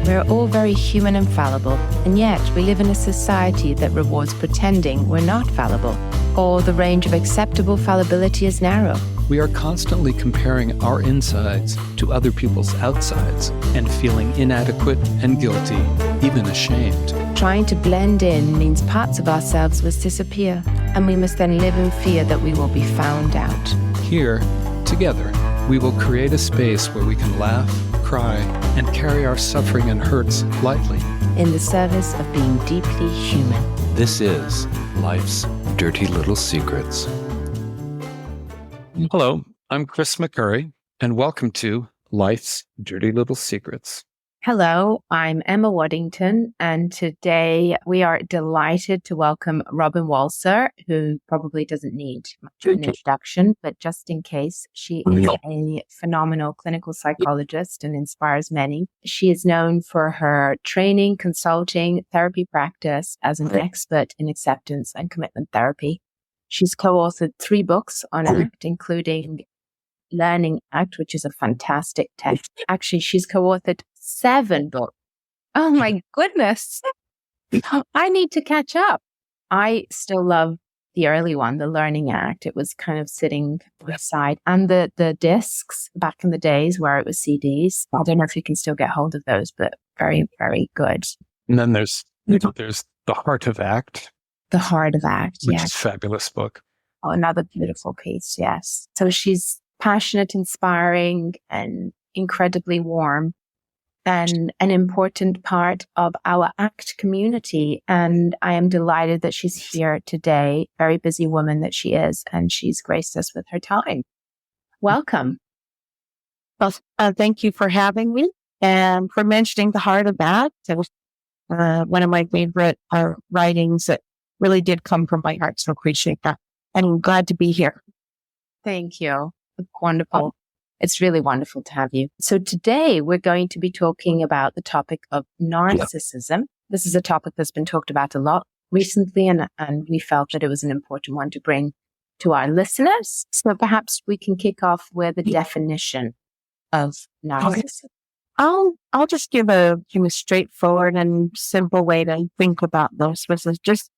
We're all very human and fallible, and yet we live in a society that rewards pretending we're not fallible, or the range of acceptable fallibility is narrow. We are constantly comparing our insides to other people's outsides and feeling inadequate and guilty, even ashamed. Trying to blend in means parts of ourselves must disappear, and we must then live in fear that we will be found out. Here, together, we will create a space where we can laugh, cry, and carry our suffering and hurts lightly. In the service of being deeply human. This is Life's Dirty Little Secrets. Hello, I'm Chris McCurry, and welcome to Life's Dirty Little Secrets. Hello, I'm Emma Waddington, and today we are delighted to welcome Robyn Walser, who probably doesn't need much of an introduction, but just in case, she is a phenomenal clinical psychologist and inspires many. She is known for her training, consulting, therapy practice as an expert in acceptance and commitment therapy. She's co-authored 3 books on ACT, including Learning ACT, which is a fantastic text. Actually, she's co-authored 7 books. Oh my goodness. I need to catch up. I still love the early one, the Learning ACT. It was kind of sitting aside. And the discs back in the days where it was CDs. I don't know if you can still get hold of those, but very, very good. And then there's The Heart of ACT. The Heart of ACT, which is a fabulous book. Oh, another beautiful piece, yes. So she's passionate, inspiring, and incredibly warm, and an important part of our ACT community. And I am delighted that she's here today, very busy woman that she is, and she's graced us with her time. Welcome. Well, thank you for having me and for mentioning The Heart of ACT. It was one of my favorite writings that really did come from my heart, so appreciate that. And I'm glad to be here. Thank you. Wonderful. It's really wonderful to have you. So today we're going to be talking about the topic of narcissism. This is a topic that's been talked about a lot recently, and we felt that it was an important one to bring to our listeners. So perhaps we can kick off with the definition of narcissism. I'll just give a straightforward and simple way to think about those, which is just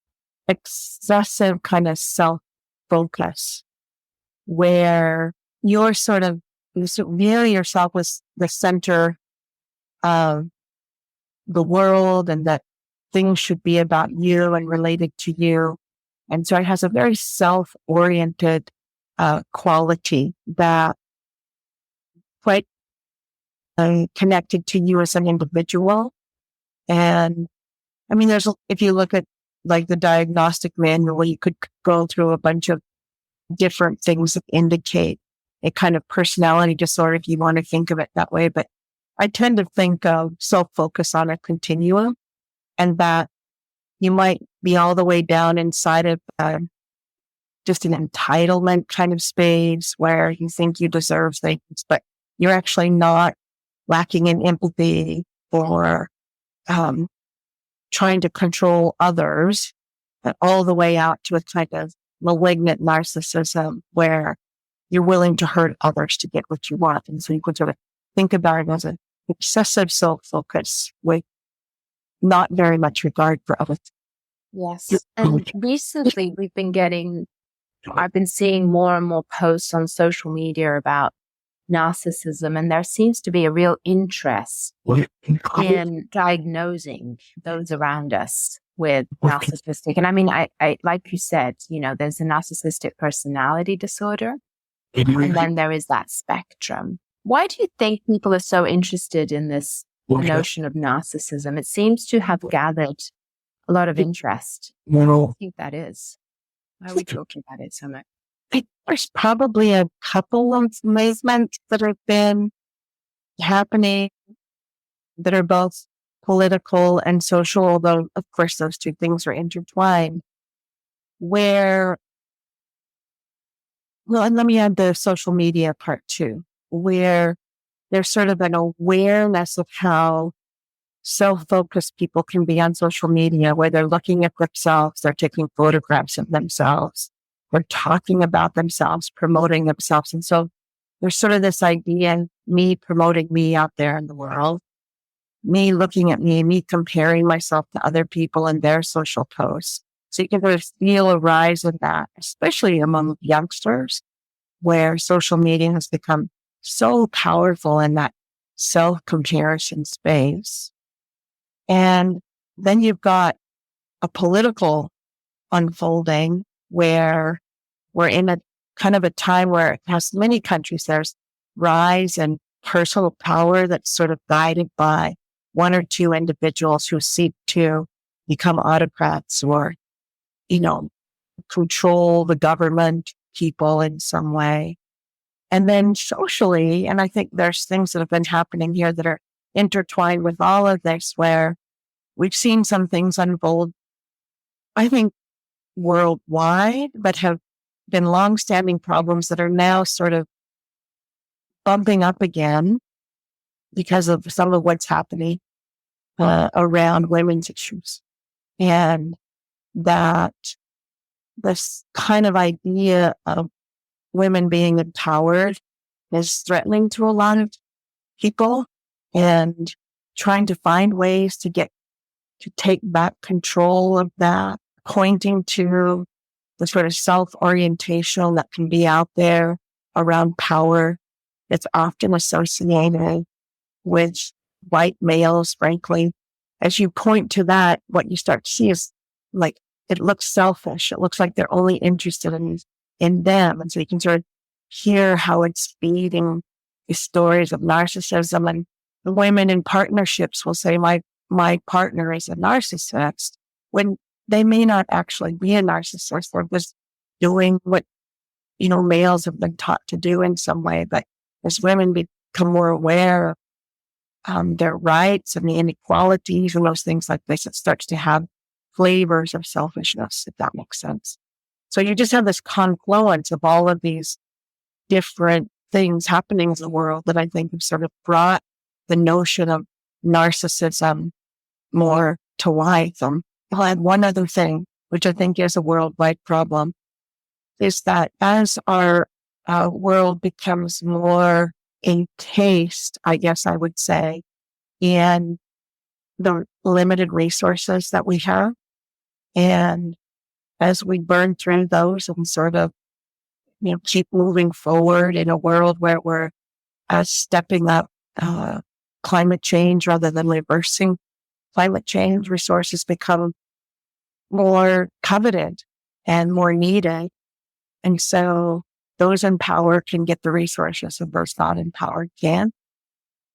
excessive kind of self-focus, where you're sort of view yourself as the center of the world and that things should be about you and related to you. And so it has a very self-oriented quality that quite connected to you as an individual. And I mean, if you look at like the diagnostic manual, you could go through a bunch of different things that indicate a kind of personality disorder, if you want to think of it that way. But I tend to think of self-focus on a continuum, and that you might be all the way down inside of just an entitlement kind of space where you think you deserve things, but you're actually not, lacking in empathy or trying to control others, but all the way out to a kind of malignant narcissism where you're willing to hurt others to get what you want. And so you could sort of think about it as an excessive self-focus with not very much regard for others. Yes. And recently I've been seeing more and more posts on social media about narcissism, and there seems to be a real interest in diagnosing those around us with narcissistic. And I mean, I like you said, there's a narcissistic personality disorder, and then there is that spectrum. Why do you think people are so interested in this notion of narcissism? It seems to have gathered a lot of interest. What do you think that is? Why are we talking about it so much? There's probably a couple of movements that have been happening that are both political and social, although of course those two things are intertwined, and let me add the social media part too, where there's sort of an awareness of how self-focused people can be on social media, where they're looking at themselves, they're taking photographs of themselves, they're talking about themselves, promoting themselves. And so there's sort of this idea, me promoting me out there in the world. me looking at me comparing myself to other people and their social posts. So you can sort of feel a rise in that, especially among youngsters, where social media has become so powerful in that self-comparison space. And then you've got a political unfolding where we're in a kind of a time where across many countries, there's rise in personal power that's sort of guided by one or two individuals who seek to become autocrats or, control the government, people in some way. And then socially, and I think there's things that have been happening here that are intertwined with all of this, where we've seen some things unfold, I think, worldwide, but have been longstanding problems that are now sort of bumping up again because of some of what's happening around women's issues. And that this kind of idea of women being empowered is threatening to a lot of people, and trying to find ways to take back control of that, pointing to the sort of self-orientation that can be out there around power that's often associated with white males, frankly. As you point to that, what you start to see is like, it looks selfish. It looks like they're only interested in them. And so you can sort of hear how it's feeding the stories of narcissism. And the women in partnerships will say, my partner is a narcissist, when they may not actually be a narcissist. They're just doing what, males have been taught to do in some way. But as women become more aware of their rights and the inequalities and those things like this, it starts to have flavors of selfishness, if that makes sense. So you just have this confluence of all of these different things happening in the world that I think have sort of brought the notion of narcissism more to life. I'll add one other thing, which I think is a worldwide problem, is that as our world becomes more encased, I guess I would say, in the limited resources that we have, and as we burn through those and sort of, keep moving forward in a world where we're stepping up climate change rather than reversing climate change, resources become more coveted and more needed. And so those in power can get the resources and those not in power can't.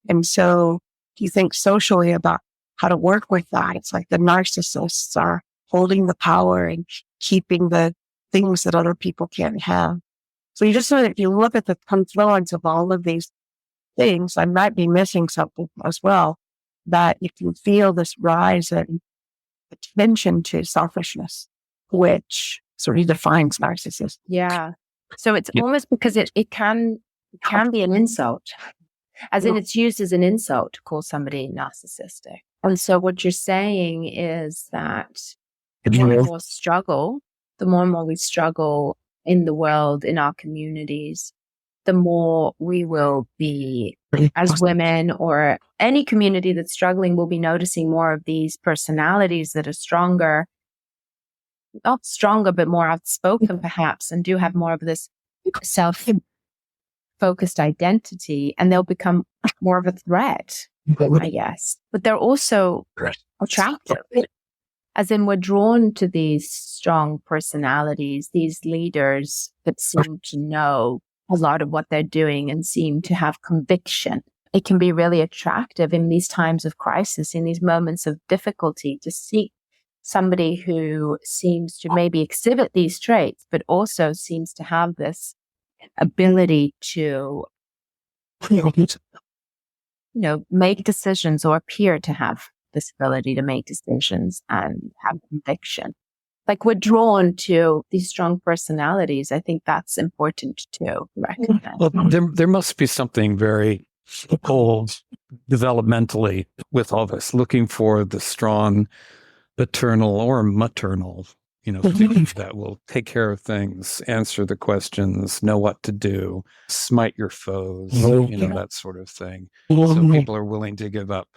And so if you think socially about how to work with that, it's like the narcissists are holding the power and keeping the things that other people can't have. So you just know that if you look at the confluence of all of these things, I might be missing something as well, that you can feel this rise in attention to selfishness, which sort of defines narcissism. Yeah. So it's almost because it can be an insult, as in it's used as an insult to call somebody narcissistic. And so what you're saying is that the more and more we struggle in the world, in our communities, the more we will be, as women or any community that's struggling, will be noticing more of these personalities that are stronger, not stronger, but more outspoken perhaps, and do have more of this self-focused identity, and they'll become more of a threat, I guess. But they're also attractive, as in we're drawn to these strong personalities, these leaders that seem to know a lot of what they're doing and seem to have conviction. It can be really attractive in these times of crisis, in these moments of difficulty, to see somebody who seems to maybe exhibit these traits, but also seems to have this ability to, make decisions, or appear to have this ability to make decisions and have conviction. Like, we're drawn to these strong personalities. I think that's important to recognize. Well, there must be something very old developmentally with all this, looking for the strong paternal or maternal, figure that will take care of things, answer the questions, know what to do, smite your foes, that sort of thing. So people are willing to give up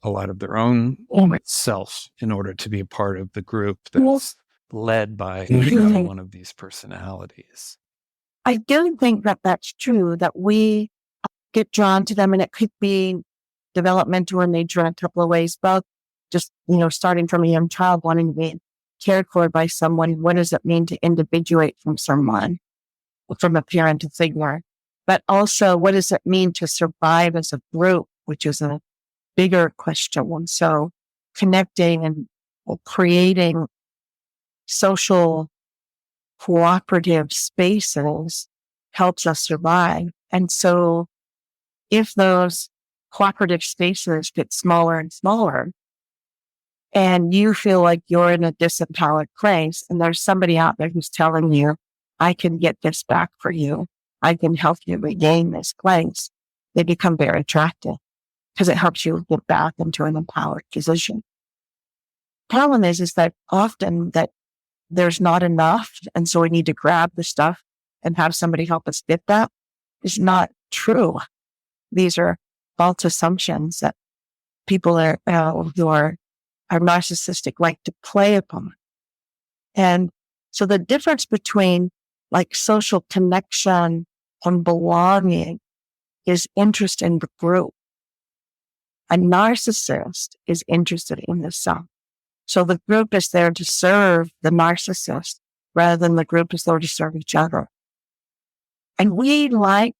a lot of their own self in order to be a part of the group that's led by one of these personalities. I do think that that's true, that we get drawn to them, and it could be developmental in nature in a couple of ways, both just, starting from a young child wanting to be cared for by someone. What does it mean to individuate from someone, from a parent to figure? But also, what does it mean to survive as a group, which is a bigger question. And so connecting and creating social cooperative spaces helps us survive. And so if those cooperative spaces get smaller and smaller, and you feel like you're in a disempowered place, and there's somebody out there who's telling you, I can get this back for you, I can help you regain this place, they become very attractive because it helps you get back into an empowered position. Problem is that often that there's not enough, and so we need to grab the stuff and have somebody help us get that is not true. These are false assumptions that people who are narcissistic like to play upon. And so the difference between like social connection and belonging is interest in the group. A narcissist is interested in the self. So the group is there to serve the narcissist rather than the group is there to serve each other. And we like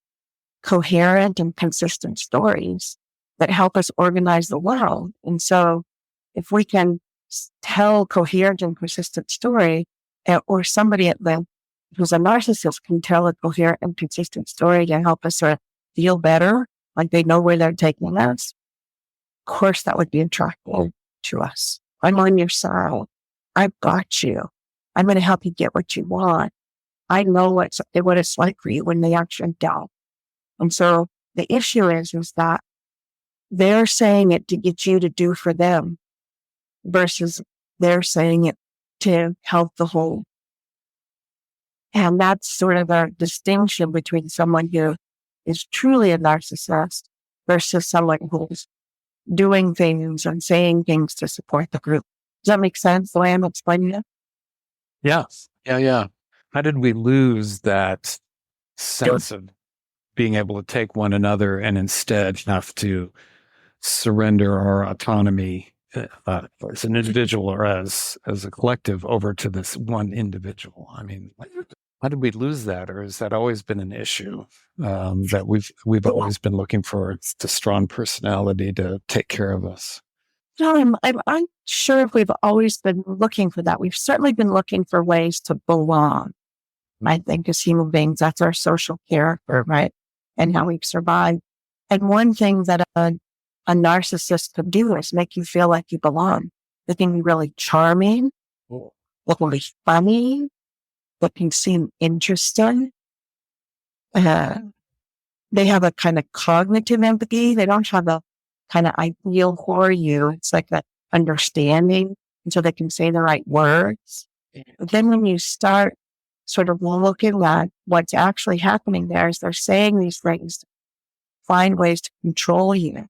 coherent and consistent stories that help us organize the world. And so if we can tell coherent and consistent story, or somebody who's a narcissist can tell a coherent and consistent story to help us sort of feel better, like they know where they're taking us, of course that would be attractive to us. I'm on your side. I've got you. I'm going to help you get what you want. I know what it's like for you when they actually don't. And so the issue is that they're saying it to get you to do for them versus they're saying it to help the whole. And that's sort of a distinction between someone who is truly a narcissist versus someone who's doing things and saying things to support the group. Does that make sense the way I'm explaining it? Yeah. How did we lose that sense of being able to take one another and instead have to surrender our autonomy as an individual or as a collective over to this one individual? I mean, how did we lose that? Or has that always been an issue that we've always been looking for the strong personality to take care of us? No, I'm sure if we've always been looking for that. We've certainly been looking for ways to belong. I think as human beings, that's our social character, right? And how we've survived. And one thing that a narcissist could do is make you feel like you belong. They can be really charming, really funny, that can seem interesting. They have a kind of cognitive empathy. They don't have a kind of ideal for you. It's like that understanding. And so they can say the right words. But then when you start sort of looking at what's actually happening there is they're saying these things to find ways to control you.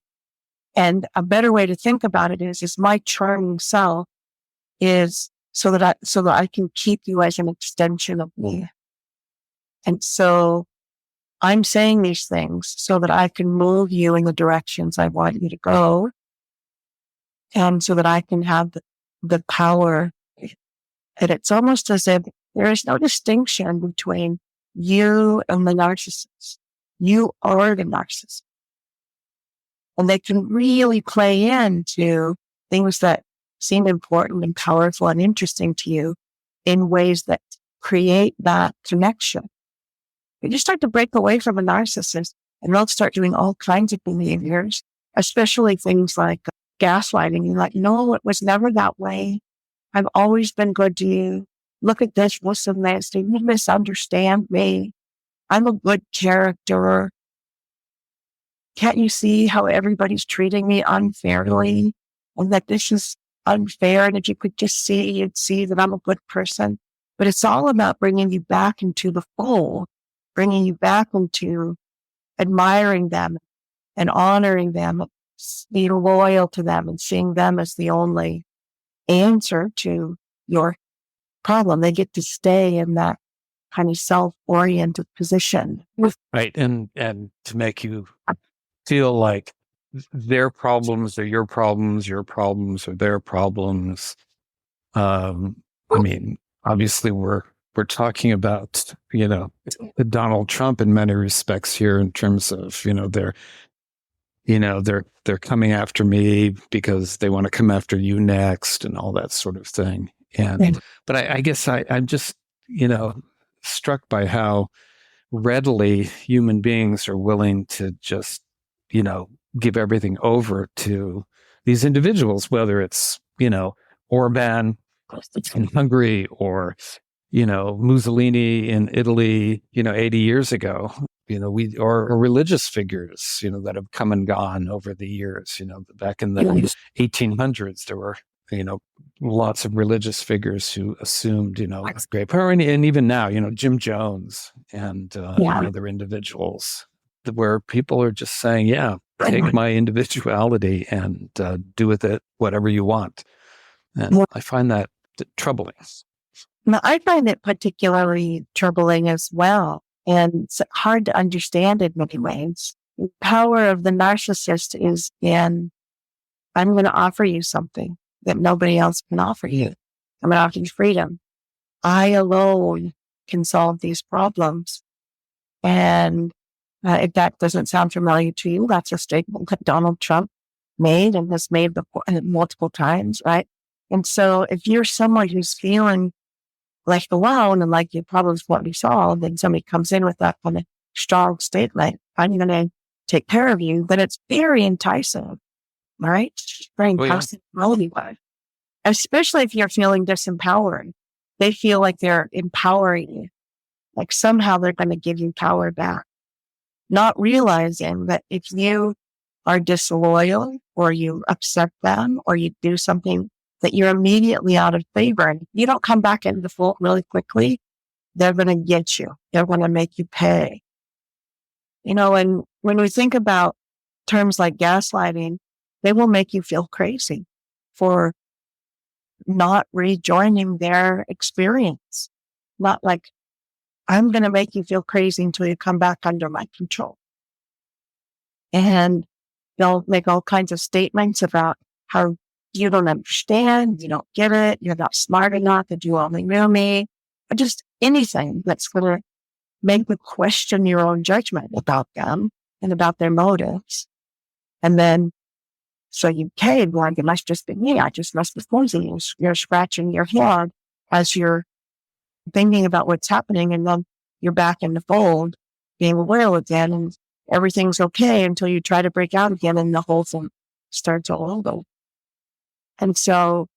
And a better way to think about it is my charming self is so that I can keep you as an extension of me. And so I'm saying these things so that I can move you in the directions I want you to go. And so that I can have the power. And it's almost as if there is no distinction between you and the narcissist. You are the narcissist. And they can really play into things that seem important and powerful and interesting to you in ways that create that connection. You just start to break away from a narcissist and they'll start doing all kinds of behaviors, especially things like gaslighting. You're like, no, it was never that way. I've always been good to you. Look at this, listen to this. You misunderstand me. I'm a good character. Can't you see how everybody's treating me unfairly? And that this is unfair. And if you could just see, you'd see that I'm a good person. But it's all about bringing you back into the fold, bringing you back into admiring them and honoring them be loyal to them and seeing them as the only answer to your problem. They get to stay in that kind of self-oriented position. Right. And to make you feel like their problems are your problems are their problems. I mean, obviously we're talking about, Donald Trump in many respects here in terms of, they're coming after me because they want to come after you next and all that sort of thing. But I guess I'm just, struck by how readily human beings are willing to just, give everything over to these individuals, whether it's, Orban in Hungary or, Mussolini in Italy, 80 years ago, or religious figures, that have come and gone over the years, back in the 1800s, there were, lots of religious figures who assumed, great power. And even now, Jim Jones and other individuals where people are just saying, take my individuality and do with it whatever you want. And I find that troubling. Now, I find it particularly troubling as well. And it's hard to understand in many ways. The power of the narcissist is in, I'm going to offer you something that nobody else can offer you. I'm going to offer you freedom. I alone can solve these problems. And if that doesn't sound familiar to you, that's a statement that Donald Trump made and has made before, multiple times, right? And so if you're someone who's feeling like alone and like your problems won't be solved, and somebody comes in with that kind of strong statement, I'm going to take care of you, then it's very enticing, right? Very enticing, especially if you're feeling disempowered. They feel like they're empowering you, like somehow they're going to give you power back, not realizing that if you are disloyal or you upset them or you do something that you're immediately out of favor and you don't come back into the fold really quickly, they're going to get you. They're going to make you pay. And when we think about terms like gaslighting, they will make you feel crazy for not rejoining their experience. Not like, I'm going to make you feel crazy until you come back under my control. And they'll make all kinds of statements about how you don't understand, you don't get it, you're not smart enough, that you only know me, or just anything that's going to make you question your own judgment about them and about their motives. And then, so you cave, like, it must just be me, I just must be fooling you. You're scratching your head as you're thinking about what's happening, and then you're back in the fold, being aware again, and everything's okay until you try to break out again, and the whole thing starts all over. And so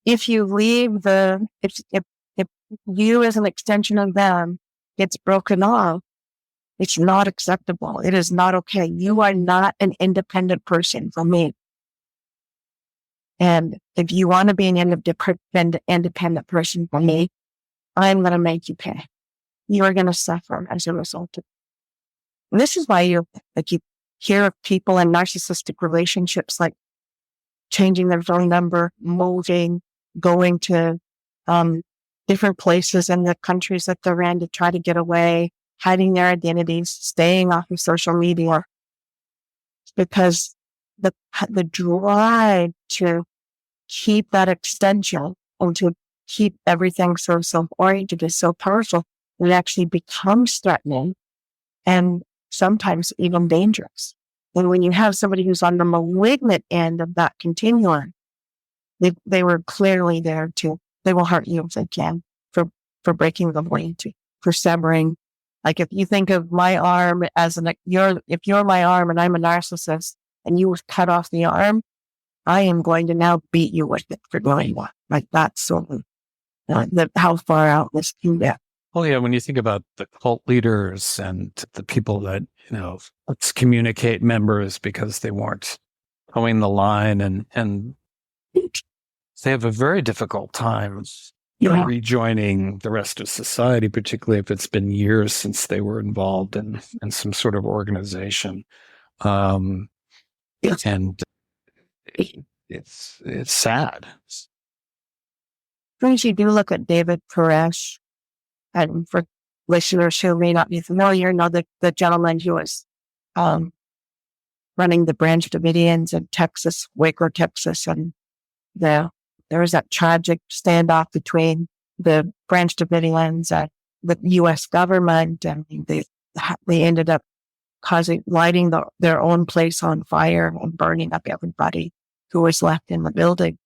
if you leave if you as an extension of them gets broken off, it's not acceptable. It is not okay. You are not an independent person from me. And if you want to be an independent person from me, I'm going to make you pay. You are going to suffer as a result of it. And this is why you hear of people in narcissistic relationships like changing their phone number, moving, going to different places in the countries that they're in to try to get away, hiding their identities, staying off of social media, because the drive to keep that extension and to keep everything so self-oriented is so powerful, it actually becomes threatening and sometimes even dangerous. And when you have somebody who's on the malignant end of that continuum, they were clearly there they will hurt you if they can for breaking the loyalty, for severing. Like if you think of my arm as if you're my arm and I'm a narcissist and you cut off the arm, I am going to now beat you with it for doing what? Like that's sort of how far out this can get. Oh yeah, when you think about the cult leaders and the people that, let's communicate members because they weren't towing the line and they have a very difficult time rejoining the rest of society, particularly if it's been years since they were involved in some sort of organization. And it's sad. When you do look at David Koresh, and for listeners who may not be familiar, the gentleman who was running the Branch Davidians in Texas, Waco, Texas, and there was that tragic standoff between the Branch Davidians and the U.S. government, and they ended up lighting their own place on fire and burning up everybody who was left in the building.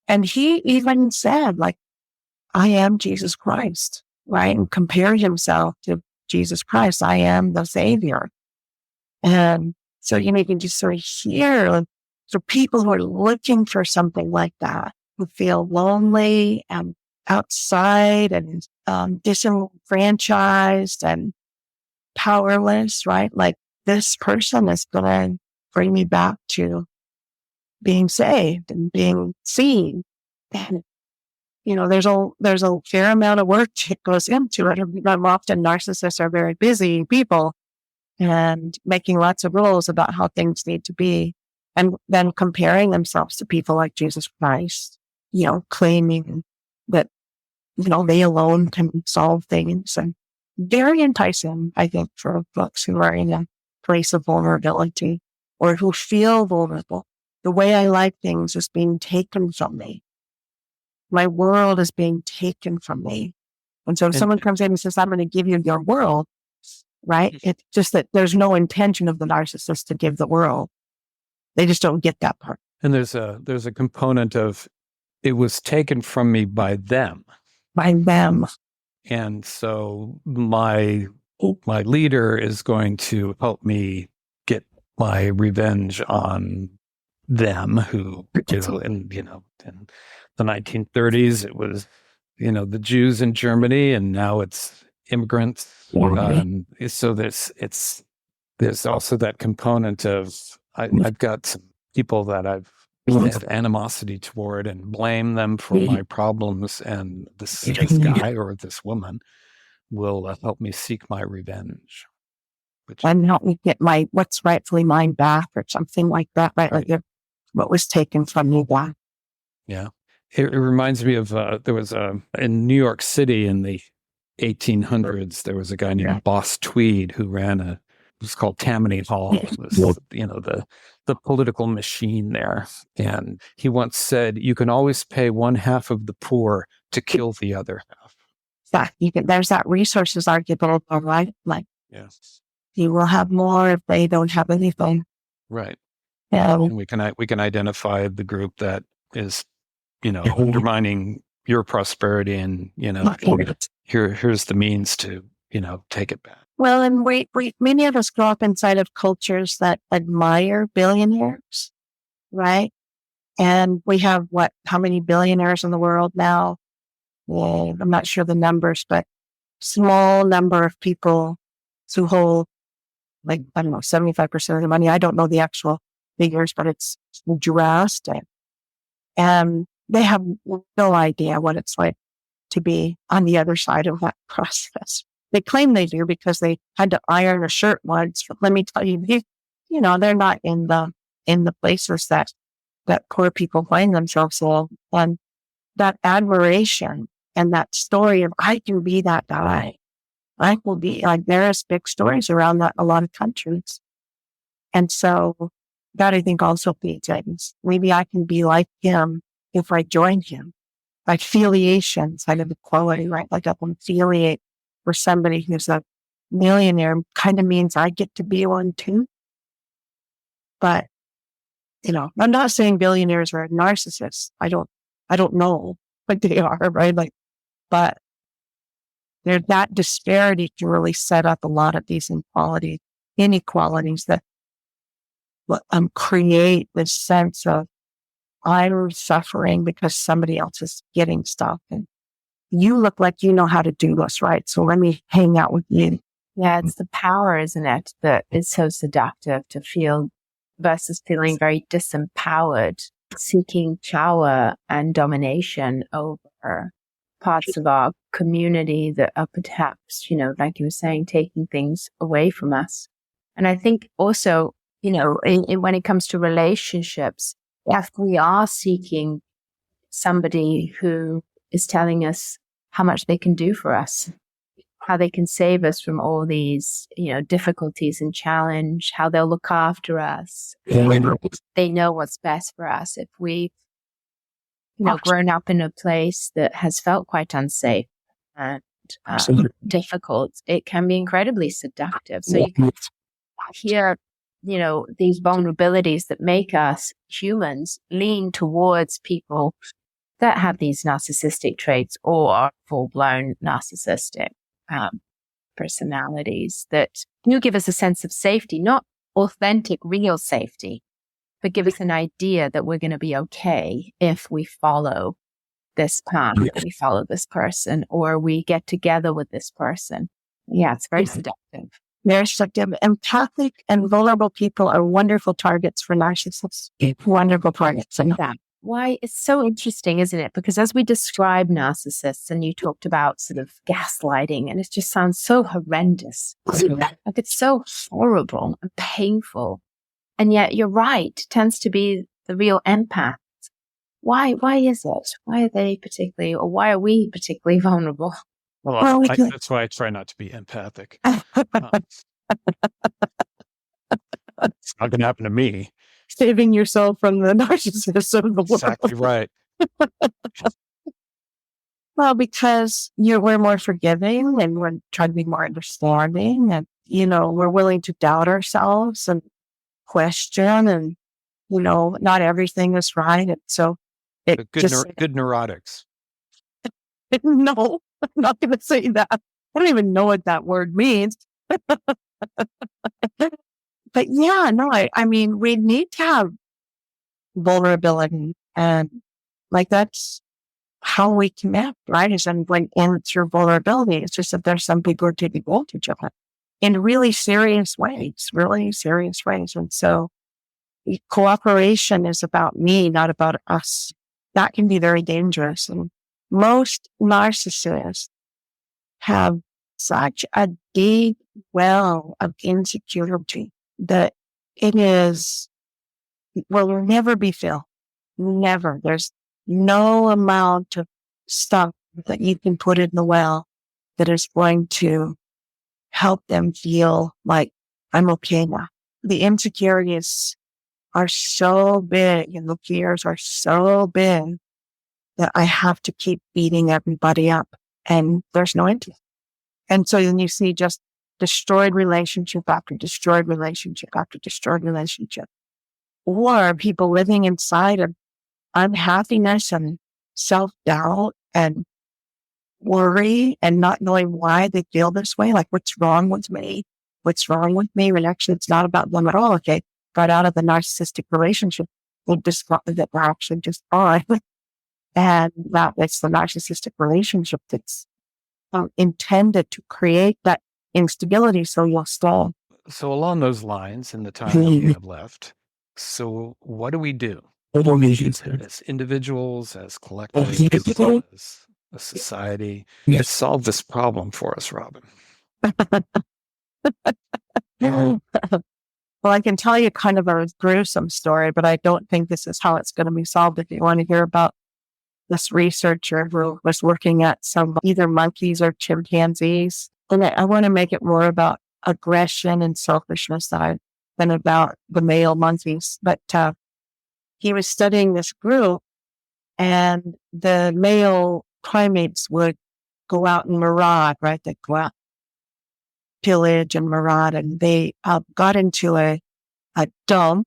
And he even said, like, I am Jesus Christ, right? And compared himself to Jesus Christ. I am the Savior. And so, you can just sort of hear, like, so people who are looking for something like that, who feel lonely and outside and disenfranchised and powerless, right? Like, this person is going to bring me back to being saved and being seen. And, there's a fair amount of work that goes into it. Often narcissists are very busy people and making lots of rules about how things need to be, and then comparing themselves to people like Jesus Christ, claiming that, they alone can solve things. And very enticing, I think, for folks who are in a place of vulnerability or who feel vulnerable. The way I like things is being taken from me. My world is being taken from me. And so if someone comes in and says, I'm going to give you your world, right? It's just that there's no intention of the narcissist to give the world. They just don't get that part. And there's a component of, it was taken from me by them. By them. And so my leader is going to help me get my revenge on them, who, in the 1930s, it was, the Jews in Germany, and now it's immigrants. So there's also that component of, I've got some people that I've have animosity toward and blame them for my problems, and this guy or this woman will help me seek my revenge. And help me get what's rightfully mine back, or something like that, right? Like what was taken from me back. Yeah. It reminds me of, there was in New York City in the 1800s, there was a guy named Boss Tweed who ran it was called Tammany Hall. It was, the political machine there. And he once said, you can always pay one half of the poor to kill the other half. Yeah, there's that resources argument, right? Like, you will have more if they don't have anything. Right. And we can identify the group that is, undermining your prosperity, and, here's the means to, take it back. Well, and many of us grow up inside of cultures that admire billionaires, right? And we have how many billionaires in the world now? Well, I'm not sure the numbers, but small number of people who hold, 75% of the money. I don't know the actual figures, but it's drastic. And they have no idea what it's like to be on the other side of that process. They claim they do because they had to iron a shirt once. But let me tell you, they're not in the places that poor people find themselves in. And that admiration and that story of, I can be that guy. I will be, there's big stories around that in a lot of countries. And so that, I think, also feeds things. Maybe I can be like him if I join him. Like affiliation, kind of equality, right? Like I can affiliate for somebody who's a millionaire, kind of means I get to be one too. But, I'm not saying billionaires are narcissists. I don't know what they are, right? But there's that disparity to really set up a lot of these inequalities that create this sense of, I'm suffering because somebody else is getting stuff, and you look like you know how to do this, right? So let me hang out with you. Yeah, it's the power, isn't it, that is so seductive to feel versus feeling very disempowered, seeking power and domination over parts of our community that are perhaps, like you were saying, taking things away from us. And I think also when it comes to relationships, if we are seeking somebody who is telling us how much they can do for us, how they can save us from all these, difficulties and challenge, how they'll look after us. They know what's best for us. If we, grown up in a place that has felt quite unsafe and difficult, it can be incredibly seductive. So you can hear, these vulnerabilities that make us humans lean towards people that have these narcissistic traits or full-blown narcissistic personalities that do give us a sense of safety, not authentic, real safety, but give us an idea that we're going to be okay if we follow this path, we follow this person, or we get together with this person. Yeah, it's very seductive. Very seductive. Empathic and vulnerable people are wonderful targets for narcissists. Wonderful targets. And that. Why it's so interesting, isn't it? Because as we describe narcissists, and you talked about sort of gaslighting, and it just sounds so horrendous. Like it's so horrible and painful. And yet you're right, it tends to be the real empath. Why is it? Why are they particularly, or why are we particularly vulnerable? Well, that's why I try not to be empathic. It's not going to happen to me. Saving yourself from the narcissism of the world. Exactly right. Well, because we're more forgiving and we're trying to be more understanding, and we're willing to doubt ourselves and question, and not everything is right. And so good neurotics. No, I'm not going to say that. I don't even know what that word means. But yeah, no, I mean, we need to have vulnerability, and that's how we connect, right? Is when it's your vulnerability. It's just that there's some people who are taking advantage of it in really serious ways. And so cooperation is about me, not about us. That can be very dangerous. And most narcissists have such a deep well of insecurity that will never be filled. Never. There's no amount of stuff that you can put in the well that is going to help them feel like I'm okay now. The insecurities are so big and the fears are so big that I have to keep beating everybody up, and there's no end to it. And so then you see just destroyed relationship after destroyed relationship after destroyed relationship, or people living inside of unhappiness and self-doubt and worry and not knowing why they feel this way. Like, what's wrong with me? When actually it's not about them at all. Okay, got out of the narcissistic relationship, we'll discover that we're actually just fine. And that it's the narcissistic relationship that's intended to create that instability, so you'll stall. So along those lines, in the time that we have left, so what do we do as individuals, as collectives, as a society, to solve this problem for us, Robyn? Well, I can tell you kind of a gruesome story, but I don't think this is how it's going to be solved. If you want to hear about this researcher who was working at some either monkeys or chimpanzees, and I want to make it more about aggression and selfishness than about the male monkeys. But he was studying this group, and the male primates would go out and maraud, right? They'd go out, pillage and maraud, and they got into a dump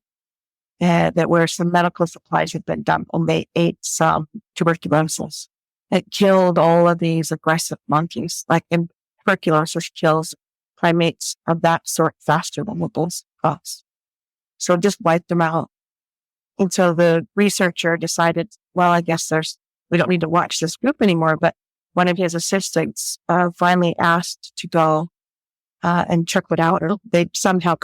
that where some medical supplies had been dumped, and they ate some tuberculosis. It killed all of these aggressive monkeys. Like, in tuberculosis kills primates of that sort faster than what those us. So it just wiped them out. And so the researcher decided, well, I guess we don't need to watch this group anymore. But one of his assistants finally asked to go and check it out. They somehow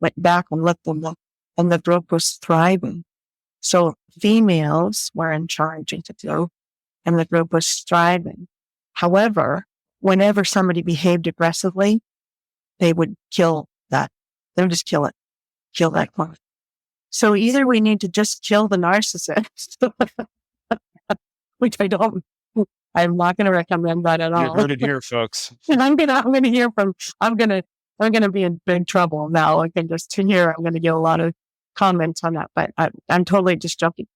went back and looked them up, and the group was thriving. So females were in charge of the group, and the group was thriving. However, whenever somebody behaved aggressively, they would kill that. They would just kill it. kill that one. So either we need to just kill the narcissist, which I'm not going to recommend that at all. You heard it here, folks. And I'm going to hear I'm going to be in big trouble now. I can just hear, I'm going to get a lot of comments on that, but I'm totally just joking.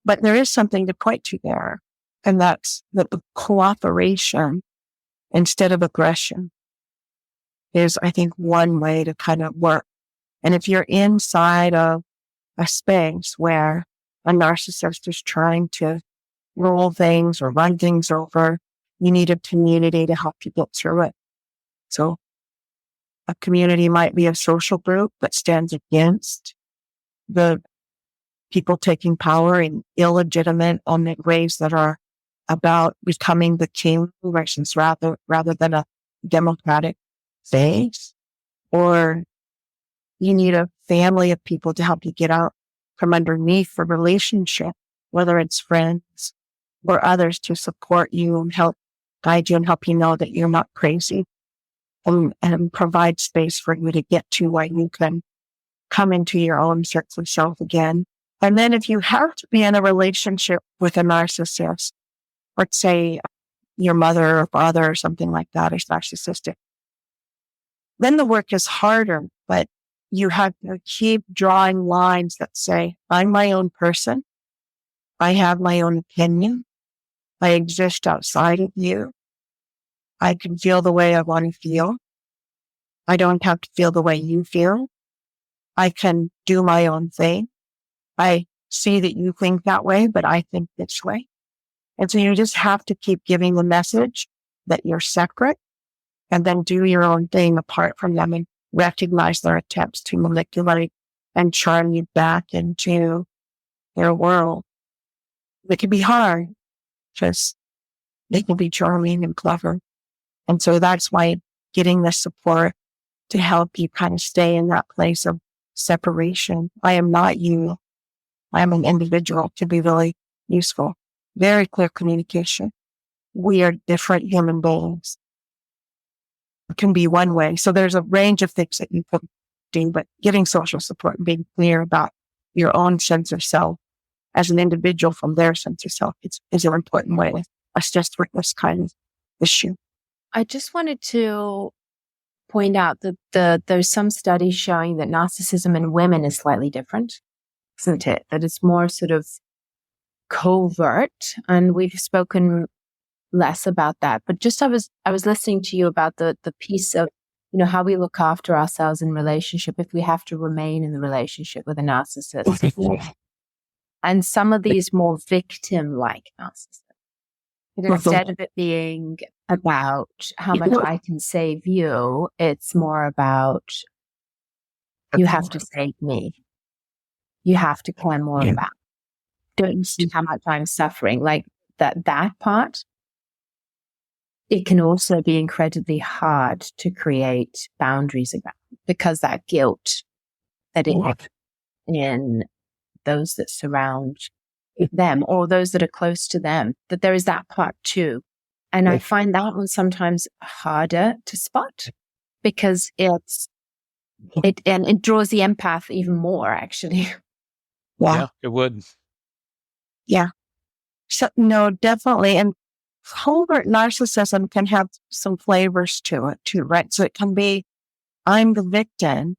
But there is something to point to there. And that's that the cooperation instead of aggression is, I think, one way to kind of work. And if you're inside of a space where a narcissist is trying to roll things or run things over, you need a community to help you get through it. So a community might be a social group that stands against the people taking power in illegitimate ways that are about becoming the king versus rather than a democratic phase. Or you need a family of people to help you get out from underneath a relationship, whether it's friends or others, to support you and help guide you and help you know that you're not crazy, and provide space for you to get to where you can come into your own sense of self again. And then if you have to be in a relationship with a narcissist, let's say your mother or father or something like that is narcissistic, then the work is harder, but you have to keep drawing lines that say, I'm my own person. I have my own opinion. I exist outside of you. I can feel the way I want to feel. I don't have to feel the way you feel. I can do my own thing. I see that you think that way, but I think this way. And so you just have to keep giving the message that you're separate, and then do your own thing apart from them, and recognize their attempts to manipulate and charm you back into their world. It can be hard because they can be charming and clever. And so that's why getting the support to help you kind of stay in that place of separation. I am not you. I am an individual, to be really useful. Very clear communication. We are different human beings. It can be one way. So there's a range of things that you can do, but getting social support and being clear about your own sense of self as an individual from their sense of self is an important way to assess with this kind of issue. I just wanted to point out that there's some studies showing that narcissism in women is slightly different, isn't it? That it's more sort of covert, and we've spoken less about that. But just I was listening to you about the piece of, how we look after ourselves in relationship if we have to remain in the relationship with a narcissist. And some of these more victim-like narcissists. Instead of it being about how much I can save you, it's more about you have to save me. You have to care more about. Don't see how much I'm suffering. Like that part, it can also be incredibly hard to create boundaries about, because that guilt that is in those that surround them or those that are close to them, that there is that part too. And I find that one sometimes harder to spot because it draws the empath even more, actually. Yeah, it would. Yeah. So, no, definitely. And covert narcissism can have some flavors to it too, right? So it can be, I'm the victim,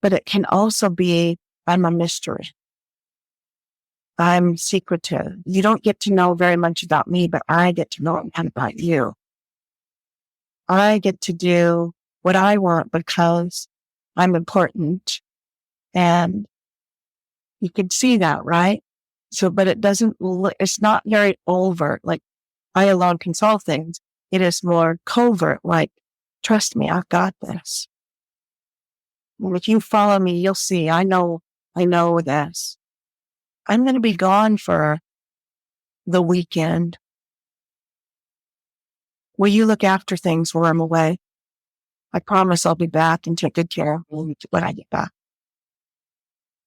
but it can also be, I'm a mystery. I'm secretive. You don't get to know very much about me, but I get to know about you. I get to do what I want because I'm important. And you can see that, right? So, but it's not very overt. Like, I alone can solve things. It is more covert, like, trust me, I've got this. And if you follow me, you'll see, I know this. I'm going to be gone for the weekend. Will you look after things while I'm away? I promise I'll be back and take good care of you when I get back.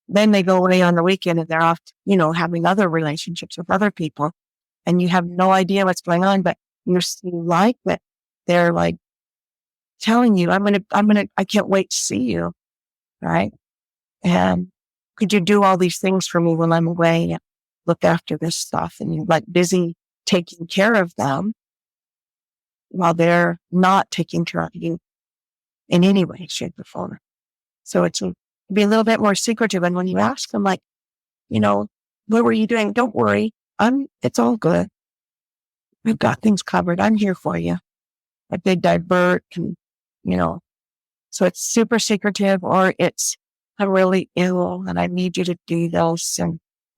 Then they go away on the weekend and they're off, having other relationships with other people. And you have no idea what's going on, but you like that they're like telling you, I can't wait to see you. Right? And could you do all these things for me when I'm away and look after this stuff? And you're like busy taking care of them while they're not taking care of you in any way, shape, or form. So it's be a little bit more secretive. And when you ask them, like, what were you doing? Don't worry. It's all good. We've got things covered. I'm here for you. Like they divert and, so it's super secretive, or it's, I'm really ill and I need you to do this,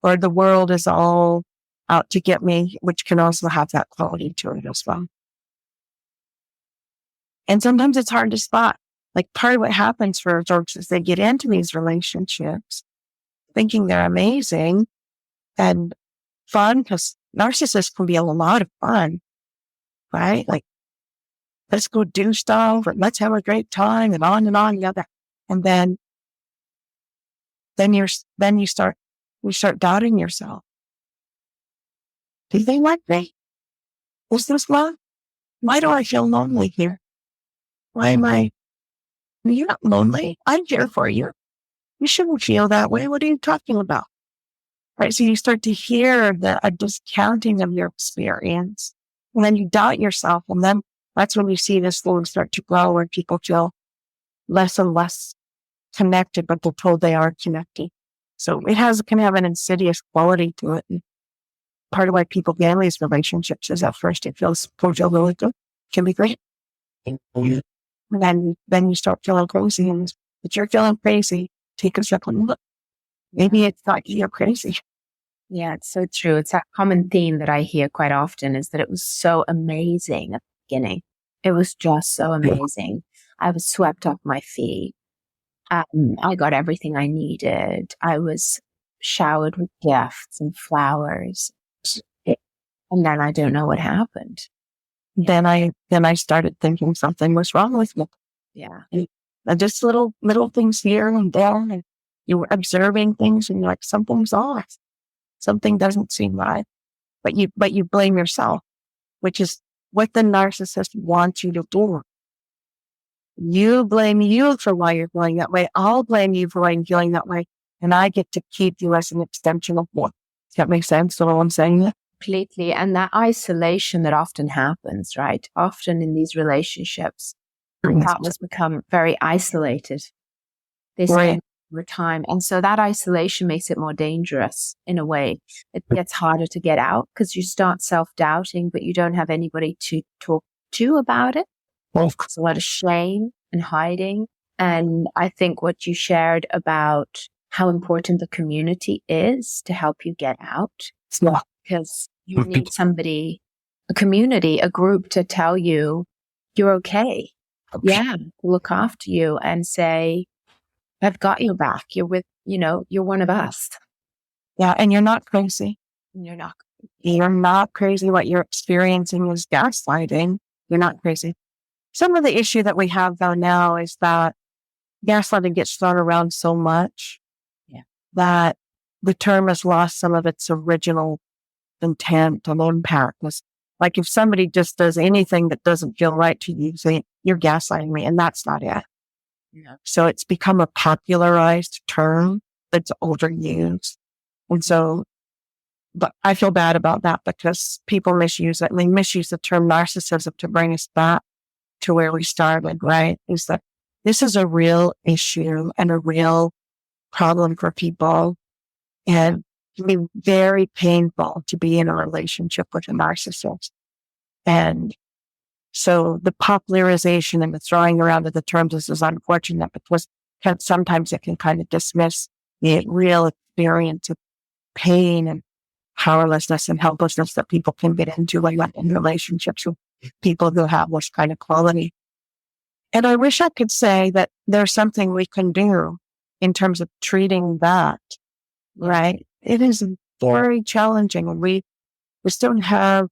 or the world is all out to get me, which can also have that quality to it as well. And sometimes it's hard to spot. Like part of what happens for folks is they get into these relationships thinking they're amazing and fun, because narcissists can be a lot of fun, right? Like, let's go do stuff, or let's have a great time, and on and on and other. And then you start doubting yourself. Do they like me? Is this love? Why do I feel lonely here? Why am I? You're not lonely. I'm here for you. You shouldn't feel that way. What are you talking about? Right. So you start to hear a discounting of your experience, and then you doubt yourself. And then that's when you see this slowly start to grow, where people feel less and less connected, but they're told they are connected. So it can have an insidious quality to it. And part of why people get in these relationships is at first it feels really good, can be great. And then you start feeling crazy, and if you're feeling crazy, take a second look. Maybe it's not you're crazy. Yeah, it's so true. It's a common theme that I hear quite often, is that it was so amazing at the beginning. It was just so amazing. I was swept off my feet. I got everything I needed. I was showered with gifts and flowers. And then I don't know what happened. Then I started thinking something was wrong with me. Yeah. And just little things here and there, and you were observing things, and you're like, something's off. Something doesn't seem right. But you blame yourself, which is what the narcissist wants you to do. You blame you for why you're feeling that way. I'll blame you for why you're feeling that way. And I get to keep you as an extension of what. Does that make sense? So I'm saying that? Completely. And that isolation that often happens, right? Often in these relationships, partners become very isolated. They spend more time. And so that isolation makes it more dangerous in a way. It gets harder to get out because you start self-doubting, but you don't have anybody to talk to about it. There's a lot of shame and hiding. And I think what you shared about how important the community is to help you get out. It's not because you need somebody, a community, a group to tell you you're okay. Yeah. Look after you and say, I've got your back. You're with, you're one of us. Yeah. And you're not crazy. You're not. You're not crazy. What you're experiencing is gaslighting. You're not crazy. Some of the issue that we have though now is that gaslighting gets thrown around so much that the term has lost some of its original intent and impact. Like if somebody just does anything that doesn't feel right to you, say, you're gaslighting me, and that's not it. Yeah. So it's become a popularized term that's overused. And so, but I feel bad about that because people misuse it. And they misuse the term narcissism to bring us back to where we started, right? Is that this is a real issue and a real problem for people. And it can be very painful to be in a relationship with a narcissist. And so the popularization and the throwing around of the terms is unfortunate because sometimes it can kind of dismiss the real experience of pain and powerlessness and helplessness that people can get into like in relationships with people who have this kind of quality. And I wish I could say that there's something we can do in terms of treating that, right? It is very challenging, and we just don't have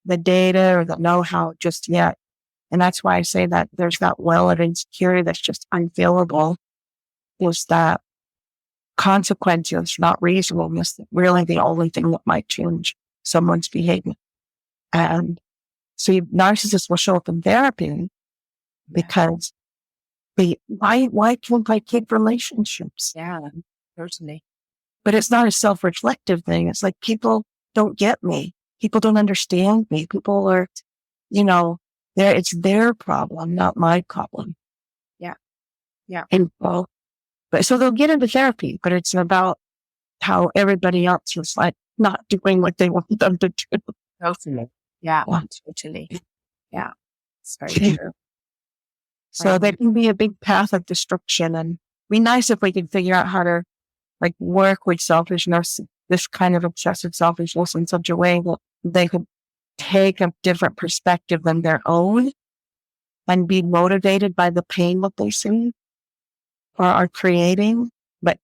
the data or the know-how just yet. And that's why I say that there's that well of insecurity that's just unfillable, is that consequences, not reasonableness, really the only thing that might change someone's behavior. And so narcissists will show up in therapy because Why can't I keep relationships? Yeah, certainly. But it's not a self-reflective thing. It's like people don't get me. People don't understand me. People are, it's their problem, not my problem. Yeah. Yeah. And but so they'll get into therapy, but it's about how everybody else is like not doing what they want them to do. Totally. Yeah, Yeah. totally. Yeah. It's very true. So that can be a big path of destruction, and be nice if we could figure out how to like work with selfishness, this kind of obsessive selfishness in such a way that they could take a different perspective than their own and be motivated by the pain that they see or are creating. But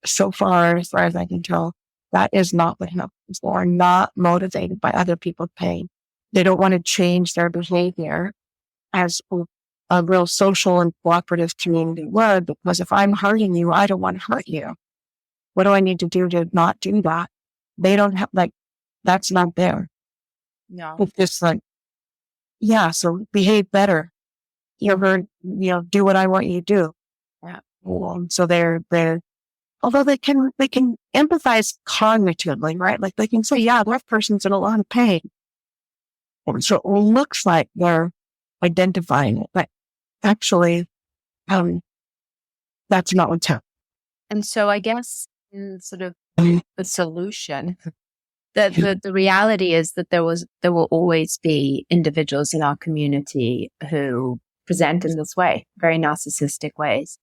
so far as I can tell, that is not what happens. They are not motivated by other people's pain. They don't want to change their behavior as a real social and cooperative community would, because if I'm hurting you, I don't want to hurt you. What do I need to do to not do that? They don't have, that's not there. No. It's just like, yeah, so behave better. Do what I want you to do. Yeah. So they're, although they can empathize cognitively, right? Like they can say, yeah, that person's in a lot of pain. So it looks like they're identifying it, but actually, that's not what's happening. And so I guess in sort of the solution, the reality is that there will always be individuals in our community who present in this way, very narcissistic ways.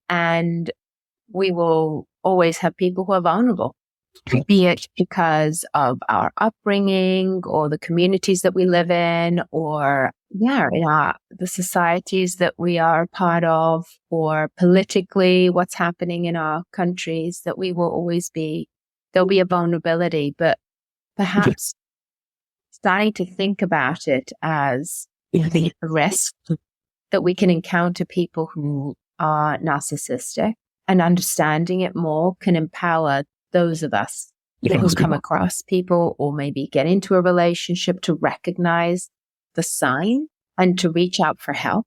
And we will always have people who are vulnerable, be it because of our upbringing or the communities that we live in, or the societies that we are part of, or politically what's happening in our countries, that we will always there'll be a vulnerability, but perhaps starting to think about it as a risk that we can encounter people who are narcissistic, and understanding it more can empower those of us who come across people or maybe get into a relationship to recognize the sign and to reach out for help.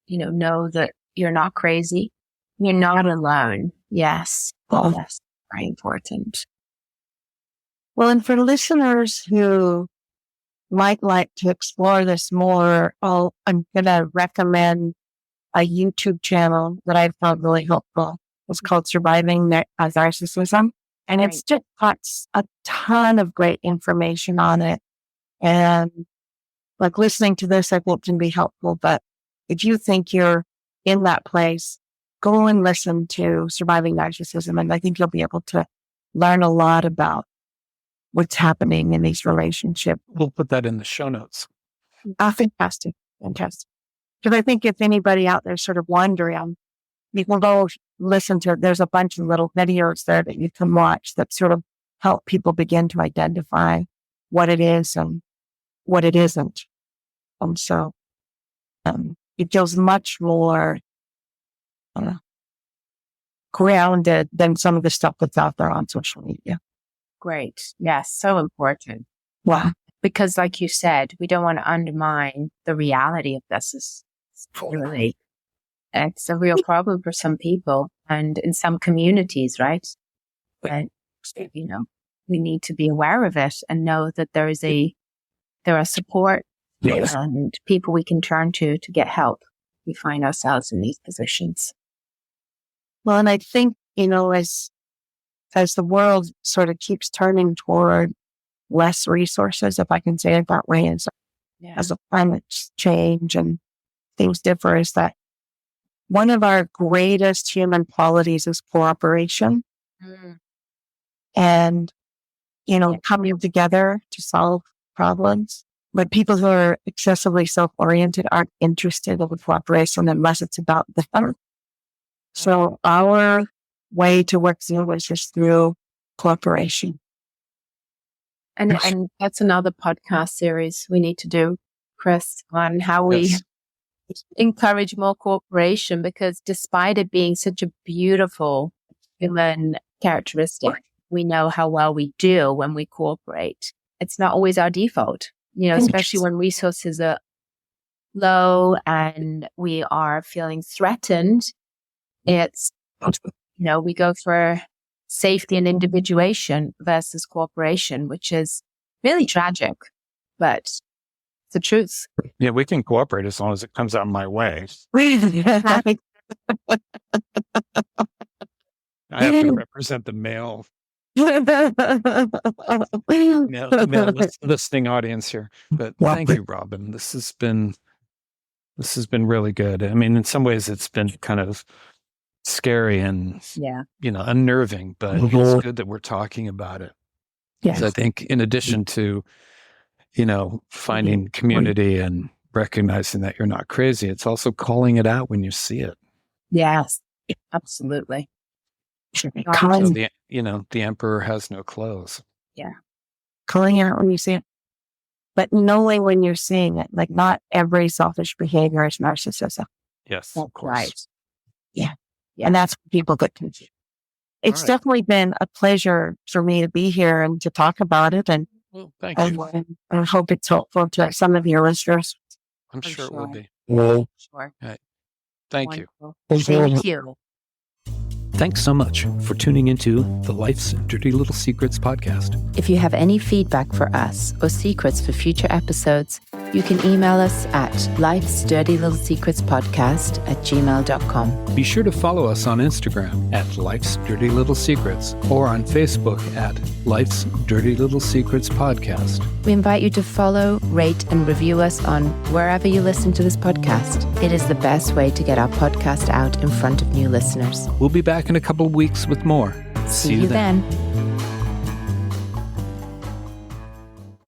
Know that you're not crazy. You're not alone. Yes. That's very important. Well, and for listeners who might like to explore this more, I'm going to recommend a YouTube channel that I found really helpful. It's called Surviving Narcissism. And it's just got a ton of great information on it. And like listening to this, I think can be helpful. But if you think you're in that place, go and listen to Surviving Narcissism. And I think you'll be able to learn a lot about what's happening in these relationships. We'll put that in the show notes. Fantastic. Fantastic. Because I think if anybody out there sort of wondering, you can go listen to, there's a bunch of little videos there that you can watch that sort of help people begin to identify what it is and what it isn't. And so it feels much more grounded than some of the stuff that's out there on social media. Great. Yes. So important. Wow. Because like you said, we don't want to undermine the reality of this. It's a real problem for some people and in some communities, right? But, we need to be aware of it and know that there are support and people we can turn to get help. We find ourselves in these positions. Well, and I think, as the world sort of keeps turning toward less resources, if I can say it that way, as the climate change and things differ, is that one of our greatest human qualities is cooperation. And, coming together to solve problems. But people who are excessively self-oriented aren't interested in cooperation unless it's about them. So our way to work through is just through cooperation. And that's another podcast series we need to do, Chris, on how we encourage more cooperation, because despite it being such a beautiful human characteristic, we know how well we do when we cooperate. It's not always our default, especially when resources are low and we are feeling threatened, it's, we go for safety and individuation versus cooperation, which is really tragic, but it's the truth. Yeah, we can cooperate as long as it comes out my way. I have to represent the male listening audience here. But thank you, Robyn. This has been really good. I mean, in some ways it's been kind of scary and unnerving, but it's good that we're talking about it. Yes. So I think in addition to, finding community and recognizing that you're not crazy, it's also calling it out when you see it. Yes, absolutely. So the emperor has no clothes. Yeah. Calling it out when you see it. But knowing when you're seeing it, like not every selfish behavior is narcissism. Yes, That's of course. right. Yeah. And that's what people get confused. It's definitely been a pleasure for me to be here and to talk about it. And thank you. I hope it's helpful to some of your listeners. I'm sure it will be. Sure. Right. Thank you. Thank you. Thanks so much for tuning into the Life's Dirty Little Secrets podcast. If you have any feedback for us or secrets for future episodes, you can email us at lifesdirtylittlesecretspodcast@gmail.com. Be sure to follow us on Instagram at Life's Dirty Little Secrets or on Facebook at Life's Dirty Little Secrets Podcast. We invite you to follow, rate, and review us on wherever you listen to this podcast. It is the best way to get our podcast out in front of new listeners. We'll be back in a couple of weeks with more. See you then.